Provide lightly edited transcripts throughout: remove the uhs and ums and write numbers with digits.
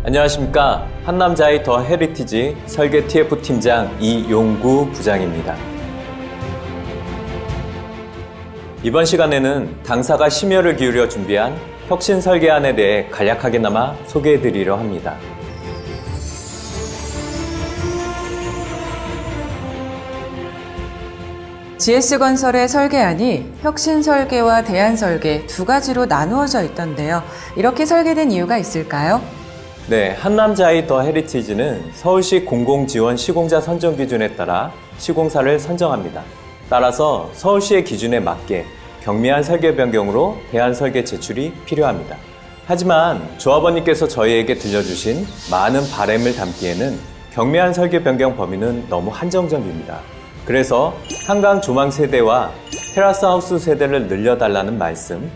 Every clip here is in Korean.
안녕하십니까. 한남자이 더 헤리티지 설계 TF 팀장 이용구 부장입니다. 이번 시간에는 당사가 심혈을 기울여 준비한 혁신 설계안에 대해 간략하게나마 소개해드리려 합니다. GS건설의 설계안이 혁신설계와 대안설계 두 가지로 나누어져 있던데요. 이렇게 설계된 이유가 있을까요? 네, 한남자이 더 헤리티지는 서울시 공공지원 시공자 선정 기준에 따라 시공사를 선정합니다. 따라서 서울시의 기준에 맞게 경미한 설계 변경으로 대안 설계 제출이 필요합니다. 하지만 조합원님께서 저희에게 들려주신 많은 바람을 담기에는 경미한 설계 변경 범위는 너무 한정적입니다. 그래서 한강 조망 세대와 테라스 하우스 세대를 늘려달라는 말씀,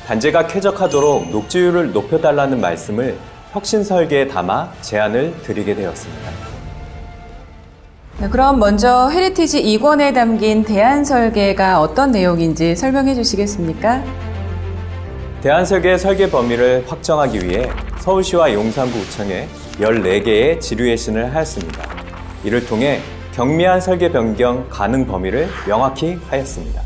단지가 쾌적하도록 녹지율을 높여달라는 말씀을 혁신 설계에 담아 제안을 드리게 되었습니다. 네, 그럼 먼저 헤리티지 2권에 담긴 대안 설계가 어떤 내용인지 설명해 주시겠습니까? 대안 설계의 설계 범위를 확정하기 위해 서울시와 용산구청에 14개의 지류예신을 하였습니다. 이를 통해 경미한 설계 변경 가능 범위를 명확히 하였습니다.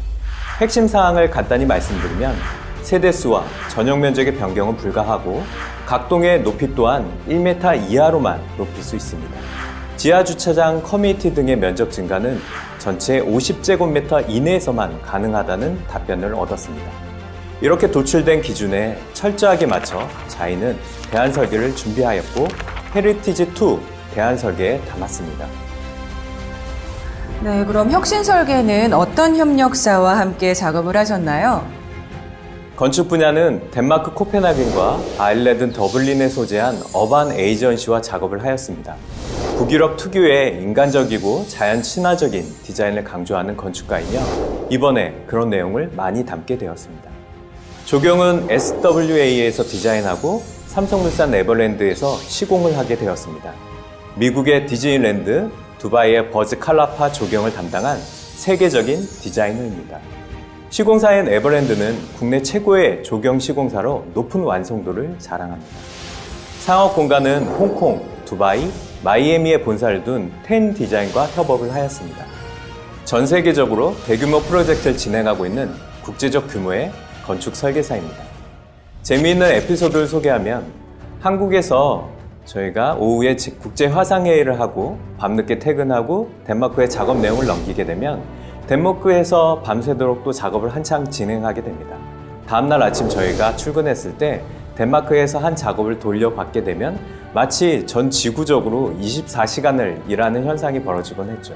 핵심 사항을 간단히 말씀드리면 세대수와 전용 면적의 변경은 불가하고 각동의 높이 또한 1m 이하로만 높일 수 있습니다. 지하 주차장, 커뮤니티 등의 면적 증가는 전체 50제곱미터 이내에서만 가능하다는 답변을 얻었습니다. 이렇게 도출된 기준에 철저하게 맞춰 자이는 대안 설계를 준비하였고 헤리티지2 대안 설계에 담았습니다. 네, 그럼 혁신 설계는 어떤 협력사와 함께 작업을 하셨나요? 건축 분야는 덴마크 코펜하겐과 아일랜드 더블린에 소재한 어반 에이전시와 작업을 하였습니다. 북유럽 특유의 인간적이고 자연 친화적인 디자인을 강조하는 건축가이며 이번에 그런 내용을 많이 담게 되었습니다. 조경은 SWA에서 디자인하고 삼성물산 에버랜드에서 시공을 하게 되었습니다. 미국의 디즈니랜드, 두바이의 버즈 칼라파 조경을 담당한 세계적인 디자이너입니다. 시공사인 에버랜드는 국내 최고의 조경 시공사로 높은 완성도를 자랑합니다. 상업 공간은 홍콩, 두바이, 마이애미에 본사를 둔 텐 디자인과 협업을 하였습니다. 전 세계적으로 대규모 프로젝트를 진행하고 있는 국제적 규모의 건축 설계사입니다. 재미있는 에피소드를 소개하면 한국에서 저희가 오후에 국제 화상회의를 하고 밤늦게 퇴근하고 덴마크의 작업 내용을 넘기게 되면 덴마크에서 밤새도록 또 작업을 한창 진행하게 됩니다. 다음날 아침 저희가 출근했을 때 덴마크에서 한 작업을 돌려받게 되면 마치 전 지구적으로 24시간을 일하는 현상이 벌어지곤 했죠.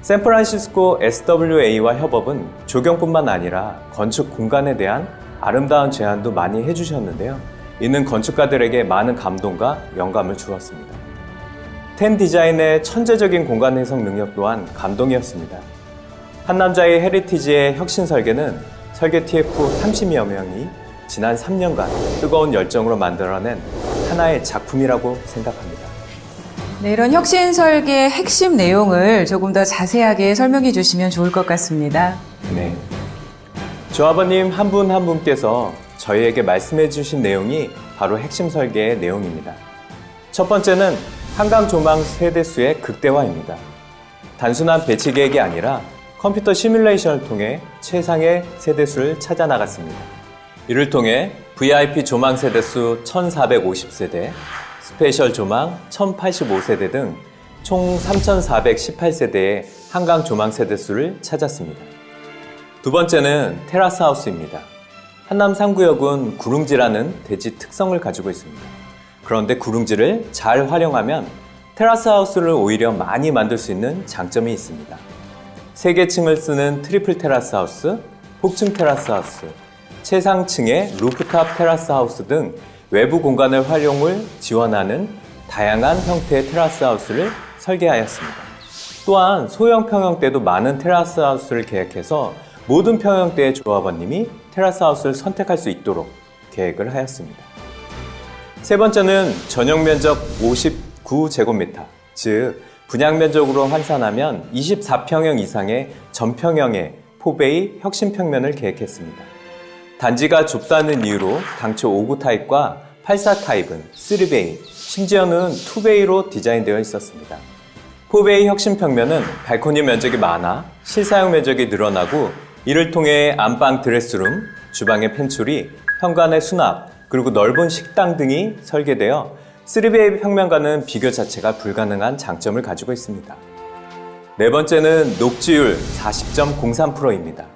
샌프란시스코 SWA와 협업은 조경뿐만 아니라 건축 공간에 대한 아름다운 제안도 많이 해주셨는데요. 이는 건축가들에게 많은 감동과 영감을 주었습니다. 텐 디자인의 천재적인 공간 해석 능력 또한 감동이었습니다. 한남자의 헤리티지의 혁신 설계는 설계 TF 30여 명이 지난 3년간 뜨거운 열정으로 만들어낸 하나의 작품이라고 생각합니다. 네, 이런 혁신 설계의 핵심 내용을 조금 더 자세하게 설명해 주시면 좋을 것 같습니다. 네. 조합원님 한 분 한 분께서 저희에게 말씀해 주신 내용이 바로 핵심 설계의 내용입니다. 첫 번째는 한강 조망 세대수의 극대화입니다. 단순한 배치 계획이 아니라 컴퓨터 시뮬레이션을 통해 최상의 세대수를 찾아 나갔습니다. 이를 통해 VIP 조망 세대수 1450세대, 스페셜 조망 1085세대 등 총 3418세대의 한강 조망 세대수를 찾았습니다. 두 번째는 테라스 하우스입니다. 한남 3구역은 구릉지라는 대지 특성을 가지고 있습니다. 그런데 구릉지를 잘 활용하면 테라스 하우스를 오히려 많이 만들 수 있는 장점이 있습니다. 3개 층을 쓰는 트리플 테라스 하우스, 폭층 테라스 하우스, 최상층의 루프탑 테라스 하우스 등 외부 공간의 활용을 지원하는 다양한 형태의 테라스 하우스를 설계하였습니다. 또한 소형 평형대도 많은 테라스 하우스를 계획해서 모든 평형대의 조합원님이 테라스 하우스를 선택할 수 있도록 계획을 하였습니다. 세 번째는 전용 면적 59제곱미터, 즉 분양 면적으로 환산하면 24평형 이상의 전평형의 포베이 혁신 평면을 계획했습니다. 단지가 좁다는 이유로 당초 5구 타입과 84 타입은 3베이, 심지어는 2베이로 디자인되어 있었습니다. 4베이 혁신 평면은 발코니 면적이 많아 실사용 면적이 늘어나고 이를 통해 안방 드레스룸, 주방의 펜츄리, 현관의 수납, 그리고 넓은 식당 등이 설계되어 3베이 평면과는 비교 자체가 불가능한 장점을 가지고 있습니다. 네 번째는 녹지율 40.03%입니다.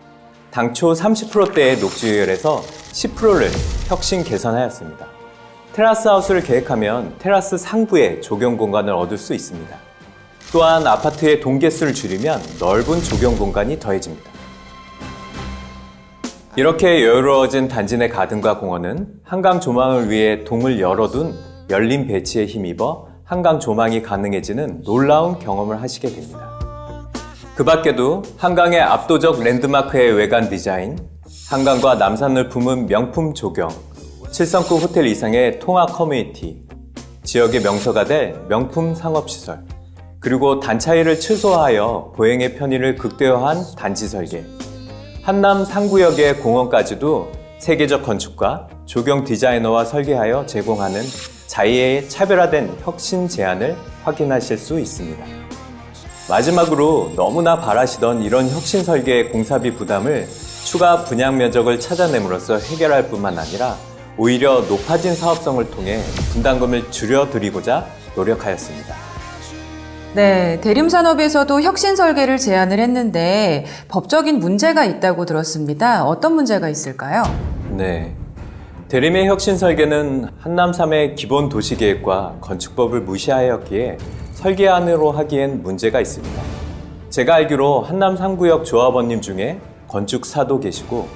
당초 30%대의 녹지율에서 10%를 혁신 개선하였습니다. 테라스 하우스를 계획하면 테라스 상부에 조경 공간을 얻을 수 있습니다. 또한 아파트의 동개수를 줄이면 넓은 조경 공간이 더해집니다. 이렇게 여유로워진 단지 내 가든과 공원은 한강 조망을 위해 동을 열어둔 열린 배치에 힘입어 한강 조망이 가능해지는 놀라운 경험을 하시게 됩니다. 그 밖에도 한강의 압도적 랜드마크의 외관 디자인, 한강과 남산을 품은 명품 조경, 7성급 호텔 이상의 통합 커뮤니티, 지역의 명소가 될 명품 상업시설, 그리고 단차이를 최소화하여 보행의 편의를 극대화한 단지 설계, 한남 상구역의 공원까지도 세계적 건축가, 조경 디자이너와 설계하여 제공하는 자이의 차별화된 혁신 제안을 확인하실 수 있습니다. 마지막으로 너무나 바라시던 이런 혁신 설계의 공사비 부담을 추가 분양 면적을 찾아냄으로써 해결할 뿐만 아니라 오히려 높아진 사업성을 통해 분담금을 줄여드리고자 노력하였습니다. 네, 대림산업에서도 혁신 설계를 제안을 했는데 법적인 문제가 있다고 들었습니다. 어떤 문제가 있을까요? 네, 대림의 혁신 설계는 한남 3의 기본 도시계획과 건축법을 무시하였기에 설계안으로 하기엔 문제가 있습니다. 제가 알기로 한남 3구역 조합원님 중에 건축사도 계시고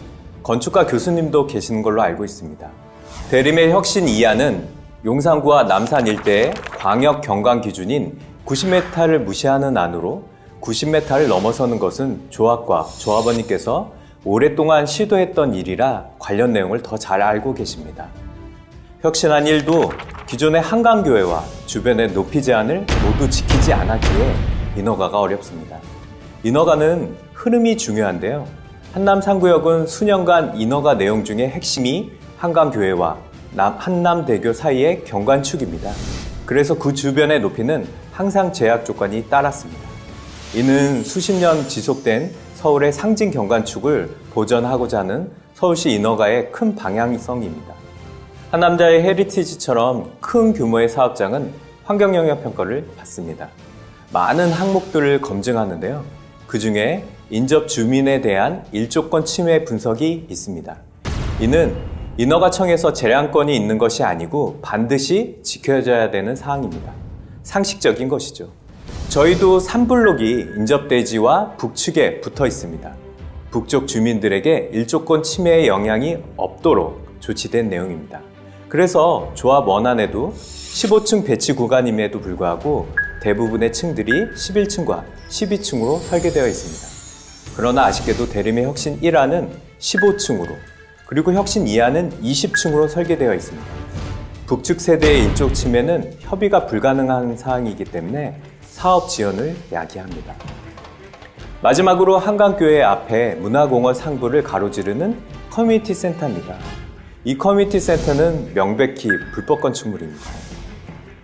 건축가 교수님도 계시는 걸로 알고 있습니다. 대림의 혁신 2안은 용산구와 남산 일대의 광역 경관 기준인 90m를 무시하는 안으로 90m를 넘어서는 것은 조합과 조합원님께서 오랫동안 시도했던 일이라 관련 내용을 더 잘 알고 계십니다. 혁신안 1도 기존의 한강교회와 주변의 높이 제한을 모두 지키지 않았기에 인허가가 어렵습니다. 인허가는 흐름이 중요한데요. 한남 3구역은 수년간 인허가 내용 중에 핵심이 한강교회와 한남대교 사이의 경관축입니다. 그래서 그 주변의 높이는 항상 제약 조건이 따랐습니다. 이는 수십 년 지속된 서울의 상징 경관축을 보전하고자 하는 서울시 인허가의 큰 방향성입니다. 한남자의 헤리티지처럼 큰 규모의 사업장은 환경영향 평가를 받습니다. 많은 항목들을 검증하는데요. 그 중에 인접 주민에 대한 일조권 침해 분석이 있습니다. 이는 인허가청에서 재량권이 있는 것이 아니고 반드시 지켜져야 되는 사항입니다. 상식적인 것이죠. 저희도 3블록이 인접대지와 북측에 붙어 있습니다. 북쪽 주민들에게 일조권 침해의 영향이 없도록 조치된 내용입니다. 그래서 조합 원안에도 15층 배치 구간임에도 불구하고 대부분의 층들이 11층과 12층으로 설계되어 있습니다. 그러나 아쉽게도 대림의 혁신 1안은 15층으로 그리고 혁신 2안은 20층으로 설계되어 있습니다. 북측 세대의 일조 침해는 협의가 불가능한 사항이기 때문에 사업 지연을 야기합니다. 마지막으로 한강교회 앞에 문화공원 상부를 가로지르는 커뮤니티 센터입니다. 이 커뮤니티 센터는 명백히 불법 건축물입니다.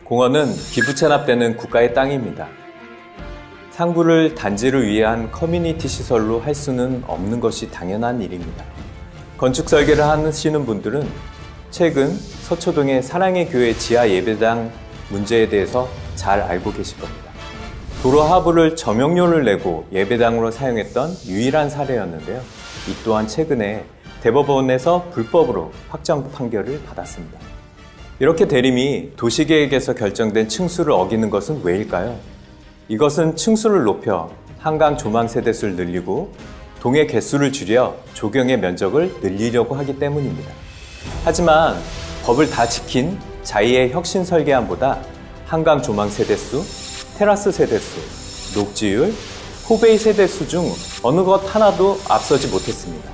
공원은 기부 체납되는 국가의 땅입니다. 상부를 단지를 위한 커뮤니티 시설로 할 수는 없는 것이 당연한 일입니다. 건축 설계를 하시는 분들은 최근 서초동의 사랑의 교회 지하 예배당 문제에 대해서 잘 알고 계실 겁니다. 도로 하부를 점용료를 내고 예배당으로 사용했던 유일한 사례였는데요. 이 또한 최근에 대법원에서 불법으로 확정 판결을 받았습니다. 이렇게 대림이 도시계획에서 결정된 층수를 어기는 것은 왜일까요? 이것은 층수를 높여 한강 조망 세대수를 늘리고 동의 개수를 줄여 조경의 면적을 늘리려고 하기 때문입니다. 하지만 법을 다 지킨 자이의 혁신 설계안보다 한강 조망 세대수, 테라스 세대수, 녹지율, 포베이 세대수 중 어느 것 하나도 앞서지 못했습니다.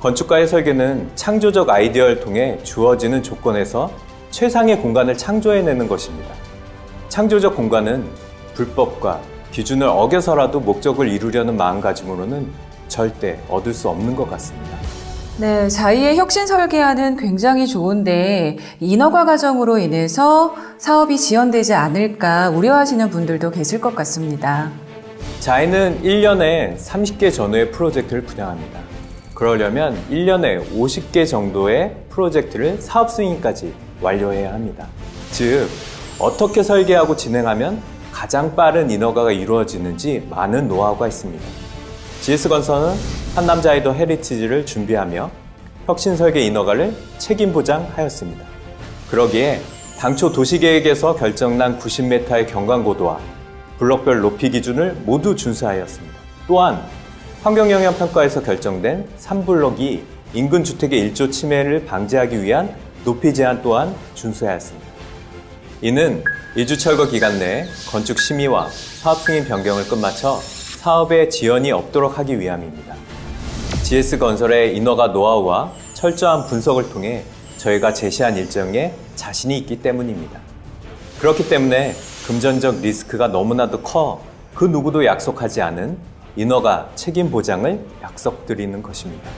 건축가의 설계는 창조적 아이디어를 통해 주어지는 조건에서 최상의 공간을 창조해내는 것입니다. 창조적 공간은 불법과 기준을 어겨서라도 목적을 이루려는 마음가짐으로는 절대 얻을 수 없는 것 같습니다. 네, 자이의 혁신 설계안은 굉장히 좋은데 인허가 과정으로 인해서 사업이 지연되지 않을까 우려하시는 분들도 계실 것 같습니다. 자이는 1년에 30개 전후의 프로젝트를 분양합니다. 그러려면 1년에 50개 정도의 프로젝트를 사업 승인까지 완료해야 합니다. 즉, 어떻게 설계하고 진행하면 가장 빠른 인허가가 이루어지는지 많은 노하우가 있습니다. GS건설은 한남자이더 헤리티지를 준비하며 혁신 설계 인허가를 책임 보장하였습니다. 그러기에 당초 도시계획에서 결정난 90m의 경관고도와 블록별 높이 기준을 모두 준수하였습니다. 또한 환경영향평가에서 결정된 3블록이 인근 주택의 일조 침해를 방지하기 위한 높이 제한 또한 준수하였습니다. 이는 2주 철거 기간 내에 건축 심의와 사업 승인 변경을 끝마쳐 사업에 지연이 없도록 하기 위함입니다. GS건설의 인허가 노하우와 철저한 분석을 통해 저희가 제시한 일정에 자신이 있기 때문입니다. 그렇기 때문에 금전적 리스크가 너무나도 커 그 누구도 약속하지 않은 인허가 책임 보장을 약속드리는 것입니다.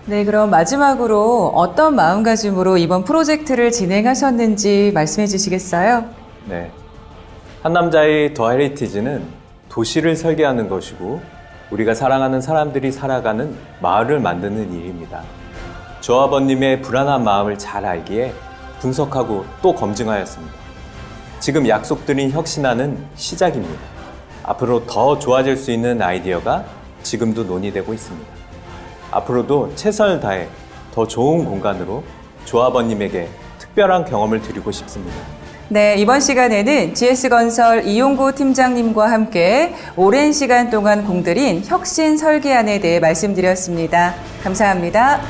네, 그럼 마지막으로 어떤 마음가짐으로 이번 프로젝트를 진행하셨는지 말씀해 주시겠어요? 네, 한남자의 더 헤리티지는 도시를 설계하는 것이고 우리가 사랑하는 사람들이 살아가는 마을을 만드는 일입니다. 조합원님의 불안한 마음을 잘 알기에 분석하고 또 검증하였습니다. 지금 약속드린 혁신안은 시작입니다. 앞으로 더 좋아질 수 있는 아이디어가 지금도 논의되고 있습니다. 앞으로도 최선을 다해 더 좋은 공간으로 조합원님에게 특별한 경험을 드리고 싶습니다. 네, 이번 시간에는 GS건설 이용구 팀장님과 함께 오랜 시간 동안 공들인 혁신 설계안에 대해 말씀드렸습니다. 감사합니다.